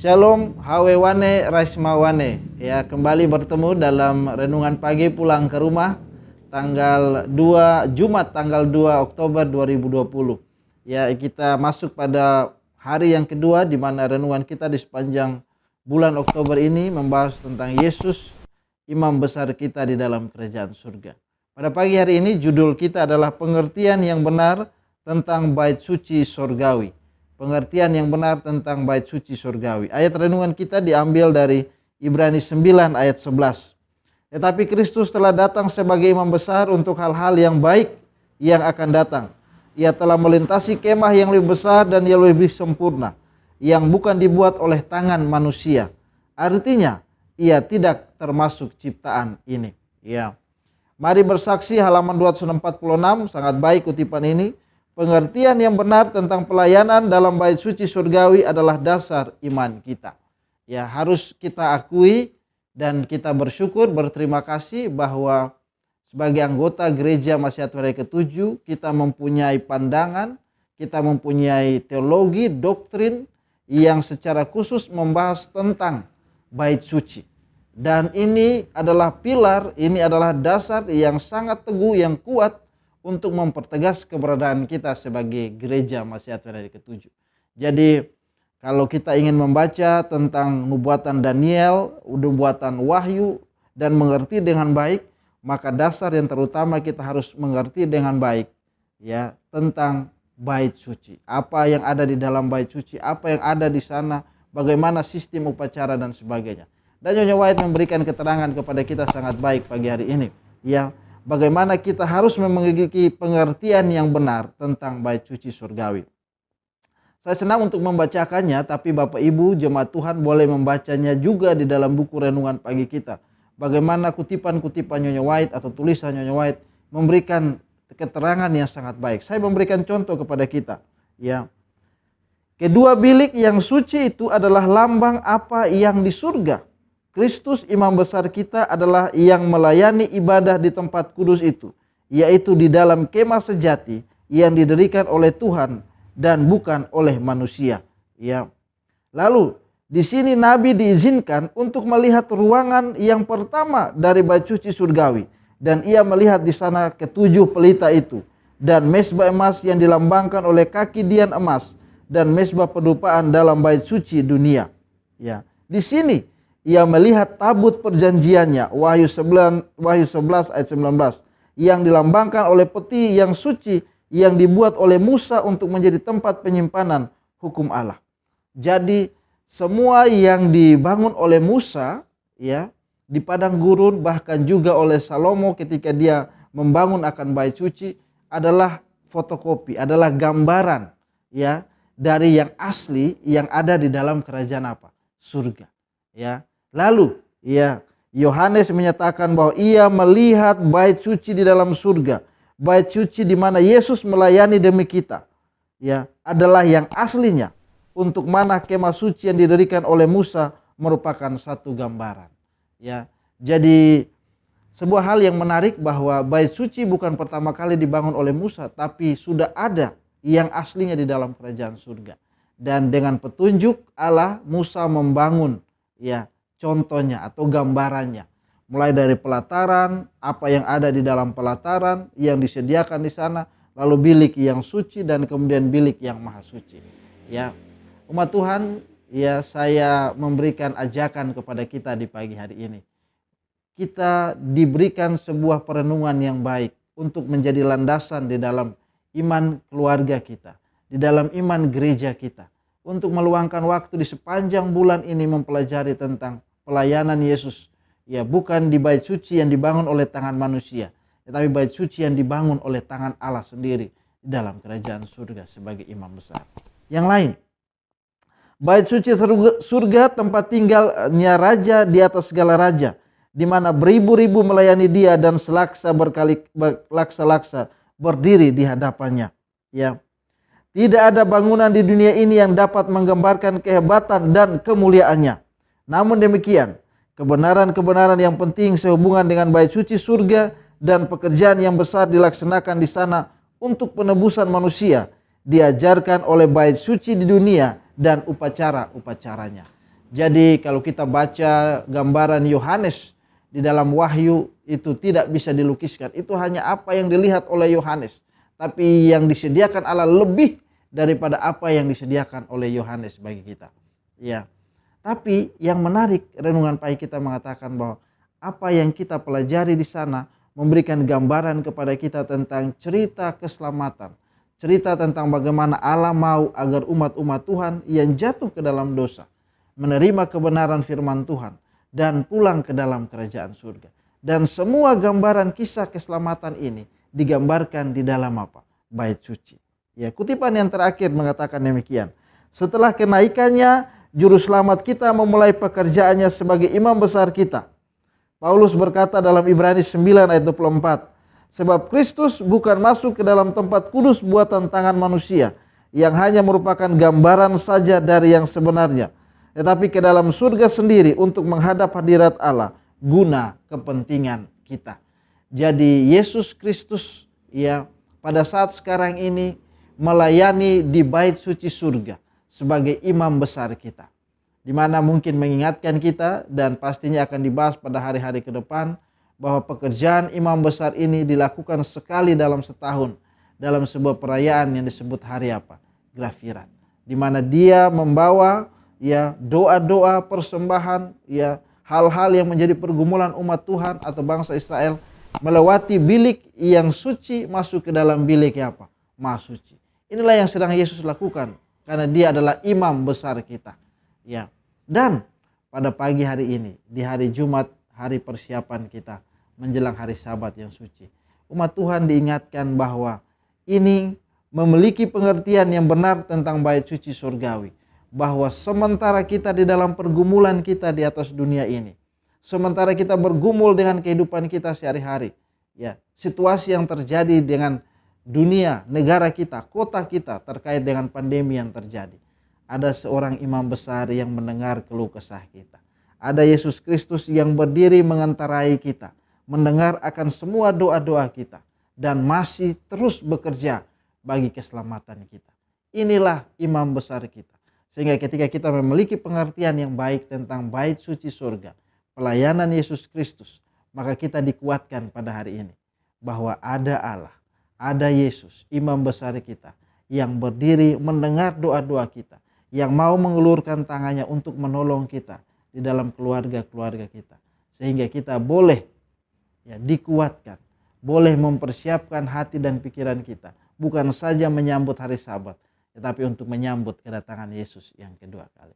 Shalom, Hawewane, Raismawane. Ya, kembali bertemu dalam renungan pagi pulang ke rumah tanggal 2 Jumat tanggal 2 Oktober 2020. Ya, kita masuk pada hari yang kedua di mana renungan kita di sepanjang bulan Oktober ini membahas tentang Yesus, imam besar kita di dalam kerajaan surga. Pada pagi hari ini judul kita adalah pengertian yang benar tentang bait suci surgawi. Pengertian yang benar tentang bait suci surgawi. Ayat renungan kita diambil dari Ibrani 9 ayat 11. Tetapi Kristus telah datang sebagai imam besar untuk hal-hal yang baik yang akan datang. Ia telah melintasi kemah yang lebih besar dan yang lebih sempurna, yang bukan dibuat oleh tangan manusia. Artinya, ia tidak termasuk ciptaan ini. Ya. Mari bersaksi halaman 246, sangat baik kutipan ini. Pengertian yang benar tentang pelayanan dalam bait suci surgawi adalah dasar iman kita. Ya, harus kita akui dan kita bersyukur, berterima kasih bahwa sebagai anggota gereja Masyiat Hari ke-7 kita mempunyai pandangan, kita mempunyai teologi, doktrin yang secara khusus membahas tentang bait suci. Dan ini adalah pilar, ini adalah dasar yang sangat teguh, yang kuat untuk mempertegas keberadaan kita sebagai gereja Masyiat Hari ke-7. Jadi kalau kita ingin membaca tentang nubuatan Daniel, nubuatan Wahyu dan mengerti dengan baik, maka dasar yang terutama kita harus mengerti dengan baik ya tentang bait suci. Apa yang ada di dalam bait suci, apa yang ada di sana, bagaimana sistem upacara dan sebagainya. Dan Nyonya White memberikan keterangan kepada kita sangat baik pagi hari ini. Ya, bagaimana kita harus memiliki pengertian yang benar tentang bait suci surgawi. Saya senang untuk membacakannya, tapi Bapak Ibu jemaat Tuhan boleh membacanya juga di dalam buku renungan pagi kita. Bagaimana kutipan-kutipan Nyonya White atau tulisan Nyonya White memberikan keterangan yang sangat baik. Saya memberikan contoh kepada kita. Ya, kedua bilik yang suci itu adalah lambang apa yang di surga. Kristus imam besar kita adalah yang melayani ibadah di tempat kudus itu, yaitu di dalam kemah sejati yang didirikan oleh Tuhan dan bukan oleh manusia. Ya. Lalu di sini Nabi diizinkan untuk melihat ruangan yang pertama dari bait suci surgawi, dan ia melihat di sana ketujuh pelita itu dan mezbah emas yang dilambangkan oleh kaki dian emas dan mezbah pedupaan dalam bait suci dunia. Ya. Di sini ia melihat tabut perjanjiannya, Wahyu 11 ayat 19, yang dilambangkan oleh peti yang suci yang dibuat oleh Musa untuk menjadi tempat penyimpanan hukum Allah. Jadi semua yang dibangun oleh Musa ya di padang gurun, bahkan juga oleh Salomo ketika dia membangun akan bait suci adalah fotokopi, adalah gambaran ya dari yang asli yang ada di dalam kerajaan apa? Surga. Ya. Lalu, ya, Yohanes menyatakan bahwa ia melihat bait suci di dalam surga, bait suci di mana Yesus melayani demi kita. Ya, adalah yang aslinya. Untuk mana kemah suci yang didirikan oleh Musa merupakan satu gambaran. Ya, jadi sebuah hal yang menarik bahwa bait suci bukan pertama kali dibangun oleh Musa, tapi sudah ada yang aslinya di dalam kerajaan surga. Dan dengan petunjuk Allah, Musa membangun ya contohnya atau gambarannya, mulai dari pelataran, apa yang ada di dalam pelataran yang disediakan di sana, lalu bilik yang suci dan kemudian bilik yang maha suci. Ya, umat Tuhan, ya saya memberikan ajakan kepada kita di pagi hari ini. Kita diberikan sebuah perenungan yang baik untuk menjadi landasan di dalam iman keluarga kita, di dalam iman gereja kita, untuk meluangkan waktu di sepanjang bulan ini mempelajari tentang pelayanan Yesus, ya bukan di bait suci yang dibangun oleh tangan manusia, tetapi bait suci yang dibangun oleh tangan Allah sendiri di dalam kerajaan surga sebagai imam besar. Yang lain, bait suci surga tempat tinggalnya raja di atas segala raja, di mana beribu-ribu melayani dia dan berlaksa-laksa berdiri di hadapannya. Ya, tidak ada bangunan di dunia ini yang dapat menggambarkan kehebatan dan kemuliaannya. Namun demikian, kebenaran-kebenaran yang penting sehubungan dengan bait suci surga dan pekerjaan yang besar dilaksanakan di sana untuk penebusan manusia diajarkan oleh bait suci di dunia dan upacara-upacaranya. Jadi kalau kita baca gambaran Yohanes di dalam Wahyu itu tidak bisa dilukiskan. Itu hanya apa yang dilihat oleh Yohanes. Tapi yang disediakan Allah lebih daripada apa yang disediakan oleh Yohanes bagi kita. Ya. Tapi yang menarik, renungan pagi kita mengatakan bahwa apa yang kita pelajari di sana memberikan gambaran kepada kita tentang cerita keselamatan. Cerita tentang bagaimana Allah mau agar umat-umat Tuhan yang jatuh ke dalam dosa menerima kebenaran firman Tuhan dan pulang ke dalam kerajaan surga. Dan semua gambaran kisah keselamatan ini digambarkan di dalam apa? Bait suci. Ya, kutipan yang terakhir mengatakan demikian. Setelah kenaikannya, juru selamat kita memulai pekerjaannya sebagai imam besar kita. Paulus berkata dalam Ibrani 9 ayat 24, sebab Kristus bukan masuk ke dalam tempat kudus buatan tangan manusia, yang hanya merupakan gambaran saja dari yang sebenarnya, tetapi ke dalam surga sendiri untuk menghadap hadirat Allah, guna kepentingan kita. Jadi Yesus Kristus ya pada saat sekarang ini melayani di bait suci surga sebagai imam besar kita, di mana mungkin mengingatkan kita dan pastinya akan dibahas pada hari-hari ke depan bahwa pekerjaan imam besar ini dilakukan sekali dalam setahun dalam sebuah perayaan yang disebut hari apa? Glafirat, di mana dia membawa ya doa-doa persembahan ya hal-hal yang menjadi pergumulan umat Tuhan atau bangsa Israel melewati bilik yang suci masuk ke dalam bilik yang apa? Maha suci. Inilah yang sedang Yesus lakukan karena dia adalah imam besar kita. Ya. Dan pada pagi hari ini, di hari Jumat, hari persiapan kita menjelang hari Sabat yang suci, umat Tuhan diingatkan bahwa ini memiliki pengertian yang benar tentang bait suci surgawi, bahwa sementara kita di dalam pergumulan kita di atas dunia ini, sementara kita bergumul dengan kehidupan kita sehari-hari, ya, situasi yang terjadi dengan dunia, negara kita, kota kita terkait dengan pandemi yang terjadi, ada seorang imam besar yang mendengar keluh kesah kita. Ada Yesus Kristus yang berdiri mengendarai kita, mendengar akan semua doa-doa kita, dan masih terus bekerja bagi keselamatan kita. Inilah imam besar kita. Sehingga ketika kita memiliki pengertian yang baik tentang bait suci surga, pelayanan Yesus Kristus, maka kita dikuatkan pada hari ini bahwa ada Allah, ada Yesus, imam besar kita, yang berdiri mendengar doa-doa kita, yang mau mengulurkan tangannya untuk menolong kita di dalam keluarga-keluarga kita, sehingga kita boleh ya dikuatkan, boleh mempersiapkan hati dan pikiran kita, bukan saja menyambut hari Sabat, tetapi untuk menyambut kedatangan Yesus yang kedua kali.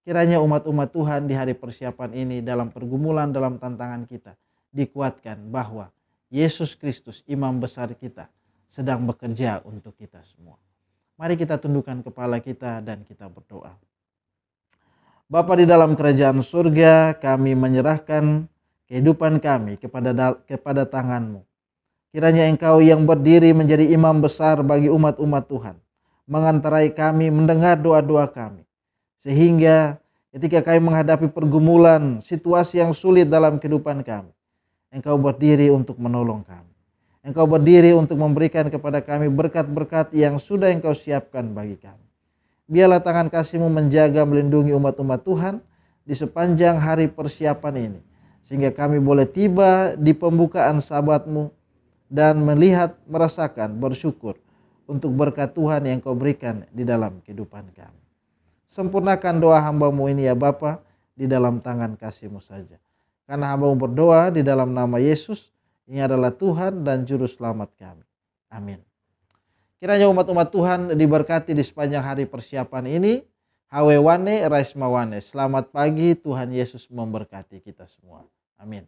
Kiranya umat-umat Tuhan di hari persiapan ini dalam pergumulan, dalam tantangan kita, dikuatkan bahwa Yesus Kristus, imam besar kita, sedang bekerja untuk kita semua. Mari kita tundukkan kepala kita dan kita berdoa. Bapa di dalam kerajaan surga, kami menyerahkan kehidupan kami kepada tangan-Mu. Kiranya Engkau yang berdiri menjadi imam besar bagi umat-umat Tuhan, mengantarai kami, mendengar doa-doa kami, sehingga ketika kami menghadapi pergumulan, situasi yang sulit dalam kehidupan kami, Engkau berdiri untuk menolong kami. Engkau berdiri untuk memberikan kepada kami berkat-berkat yang sudah Engkau siapkan bagi kami. Biarlah tangan kasih-Mu menjaga, melindungi umat-umat Tuhan di sepanjang hari persiapan ini, sehingga kami boleh tiba di pembukaan Sabat-Mu dan melihat, merasakan, bersyukur untuk berkat Tuhan yang Kau berikan di dalam kehidupan kami. Sempurnakan doa hamba-Mu ini ya Bapa, di dalam tangan kasih-Mu saja. Karena hamba-Mu berdoa di dalam nama Yesus, ini adalah Tuhan dan Juru Selamat kami. Amin. Kiranya umat-umat Tuhan diberkati di sepanjang hari persiapan ini. Hawewane Raismawane. Selamat pagi, Tuhan Yesus memberkati kita semua. Amin.